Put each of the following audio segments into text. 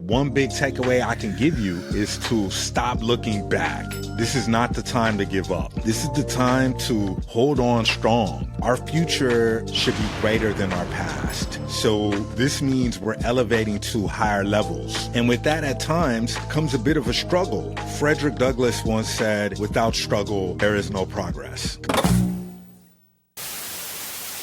one big takeaway I can give you is to stop looking back. This is not the time to give up. This is the time to hold on strong. Our future should be greater than our past. So this means we're elevating to higher levels. And with that, at times, comes a bit of a struggle. Frederick Douglass once said, without struggle, there is no progress.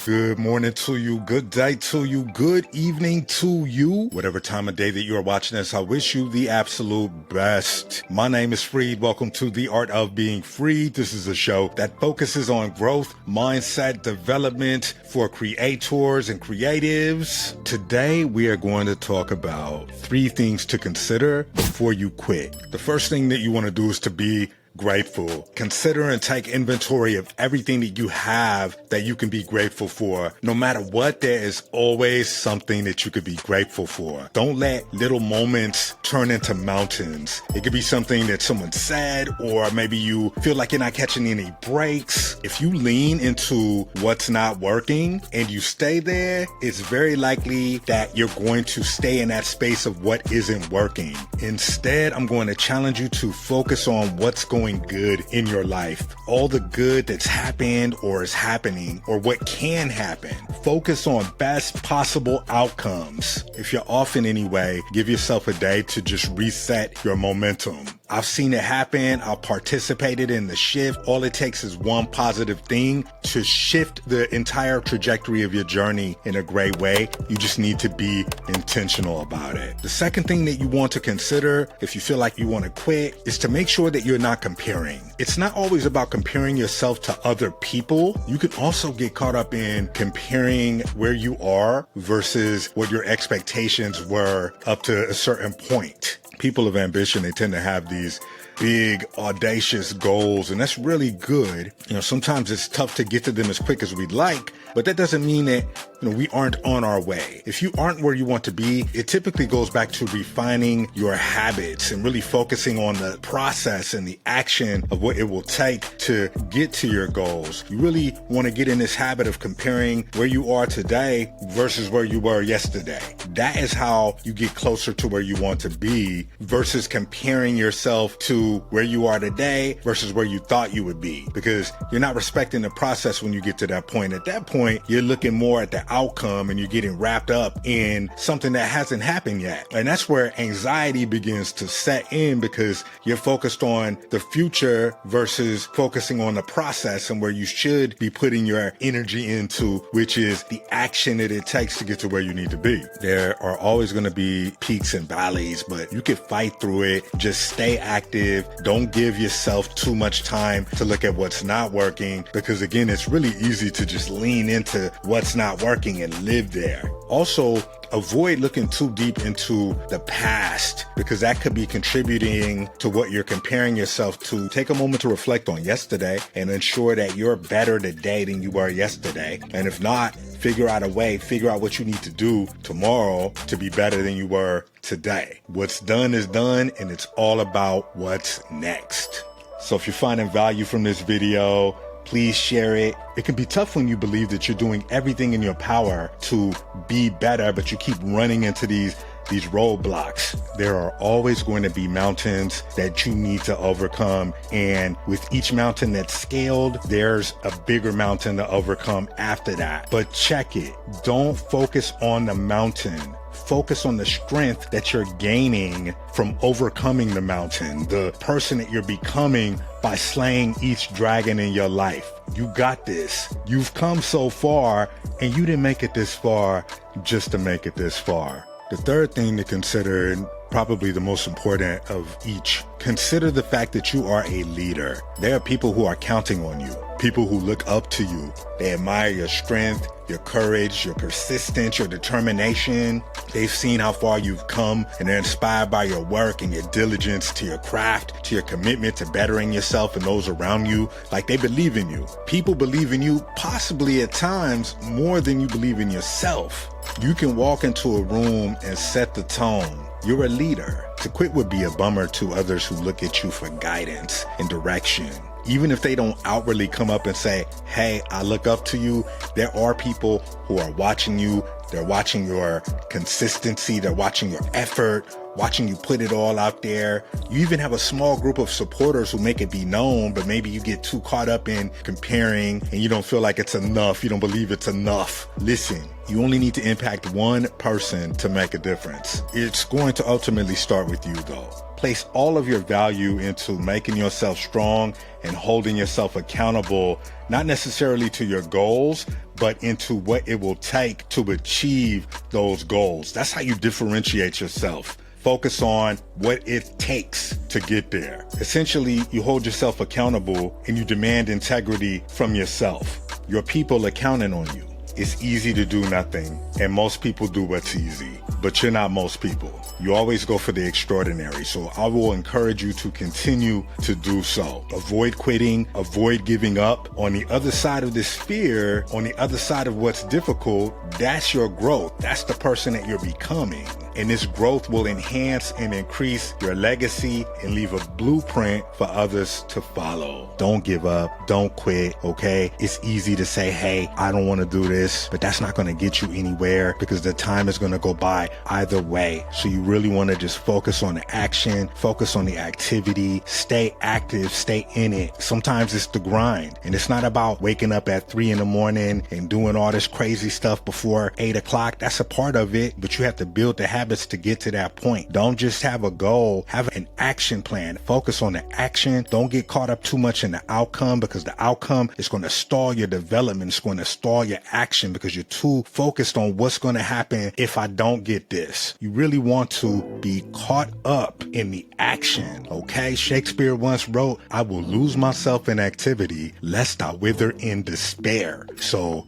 Good morning to you, good day to you, good evening to you. Whatever time of day that you are watching this, I wish you the absolute best. My name is Freed. Welcome to The Art of Being Freed. This is a show that focuses on growth, mindset, development for creators and creatives. Today, we are going to talk about 3 things to consider before you quit. The first thing that you want to do is to be grateful. Consider and take inventory of everything that you have that you can be grateful for. No matter what, there is always something that you could be grateful for. Don't let little moments turn into mountains. It could be something that someone said, or maybe you feel like you're not catching any breaks. If you lean into what's not working and you stay there, it's very likely that you're going to stay in that space of what isn't working. Instead, I'm going to challenge you to focus on what's going good in your life. All the good that's happened or is happening or what can happen. Focus on best possible outcomes. If you're off in any way, give yourself a day to just reset your momentum. I've seen it happen. I've participated in the shift. All it takes is one positive thing to shift the entire trajectory of your journey in a great way. You just need to be intentional about it. The second thing that you want to consider if you feel like you want to quit is to make sure that you're not comparing. It's not always about comparing yourself to other people. You can also get caught up in comparing where you are versus what your expectations were up to a certain point. People of ambition, they tend to have these big, audacious goals, and that's really good. Sometimes it's tough to get to them as quick as we'd like, but that doesn't mean that, we aren't on our way. If you aren't where you want to be, it typically goes back to refining your habits and really focusing on the process and the action of what it will take to get to your goals. You really want to get in this habit of comparing where you are today versus where you were yesterday. That is how you get closer to where you want to be versus comparing yourself to where you are today versus where you thought you would be, because you're not respecting the process when you get to that point. At that point, you're looking more at the outcome and you're getting wrapped up in something that hasn't happened yet. And that's where anxiety begins to set in, because you're focused on the future versus focusing on the process and where you should be putting your energy into, which is the action that it takes to get to where you need to be. There are always going to be peaks and valleys, but you can fight through it. Just stay active. Don't give yourself too much time to look at what's not working, because again, it's really easy to just lean into what's not working and live there. Also, avoid looking too deep into the past, because that could be contributing to what you're comparing yourself to. Take a moment to reflect on yesterday and ensure that you're better today than you were yesterday. And if not, figure out what you need to do tomorrow to be better than you were today. What's done is done, and it's all about what's next. So if you're finding value from this video, please share it. It can be tough when you believe that you're doing everything in your power to be better, but you keep running into these roadblocks. There are always going to be mountains that you need to overcome. And with each mountain that's scaled, there's a bigger mountain to overcome after that. But check it. Don't focus on the mountain. Focus on the strength that you're gaining from overcoming the mountain, the person that you're becoming by slaying each dragon in your life. You got this. You've come so far, and you didn't make it this far just to make it this far. The third thing to consider, and probably the most important of each, consider the fact that you are a leader. There are people who are counting on you, people who look up to you. They admire your strength, your courage, your persistence, your determination. They've seen how far you've come, and they're inspired by your work and your diligence to your craft, to your commitment to bettering yourself and those around you. Like, they believe in you. People believe in you, possibly at times more than you believe in yourself. You can walk into a room and set the tone. You're a leader. To quit would be a bummer to others who look at you for guidance and direction. Even if they don't outwardly come up and say, hey, I look up to you, there are people who are watching you. They're watching your consistency. They're watching your effort. watching you put it all out there. You even have a small group of supporters who make it be known, but maybe you get too caught up in comparing and you don't feel like it's enough. You don't believe it's enough. Listen, you only need to impact one person to make a difference. It's going to ultimately start with you though. Place all of your value into making yourself strong and holding yourself accountable, not necessarily to your goals, but into what it will take to achieve those goals. That's how you differentiate yourself. Focus on what it takes to get there. Essentially, you hold yourself accountable and you demand integrity from yourself. Your people are counting on you. It's easy to do nothing, and most people do what's easy, but you're not most people. You always go for the extraordinary, so I will encourage you to continue to do so. Avoid quitting, avoid giving up. On the other side of this fear, on the other side of what's difficult, that's your growth. That's the person that you're becoming. And this growth will enhance and increase your legacy and leave a blueprint for others to follow. Don't give up. Don't quit, okay? It's easy to say, hey, I don't want to do this, but that's not going to get you anywhere because the time is going to go by either way. So you really want to just focus on the action, focus on the activity, stay active, stay in it. Sometimes it's the grind, and it's not about waking up at 3 a.m. and doing all this crazy stuff before 8 o'clock. That's a part of it, but you have to build the habits to get to that point. Don't just have a goal, have an action plan. Focus on the action. Don't get caught up too much in the outcome, because the outcome is going to stall your development. It's going to stall your action because you're too focused on what's going to happen if I don't get this. You really want to be caught up in the action, okay? Shakespeare once wrote, I will lose myself in activity lest I wither in despair. So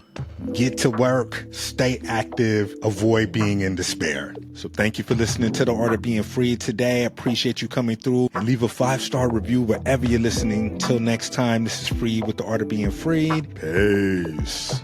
get to work, stay active, avoid being in despair. So thank you for listening to The Art of Being Free today. I appreciate you coming through, and leave a 5-star review wherever you're listening. Till next time, this is Free with The Art of Being Freed. Peace.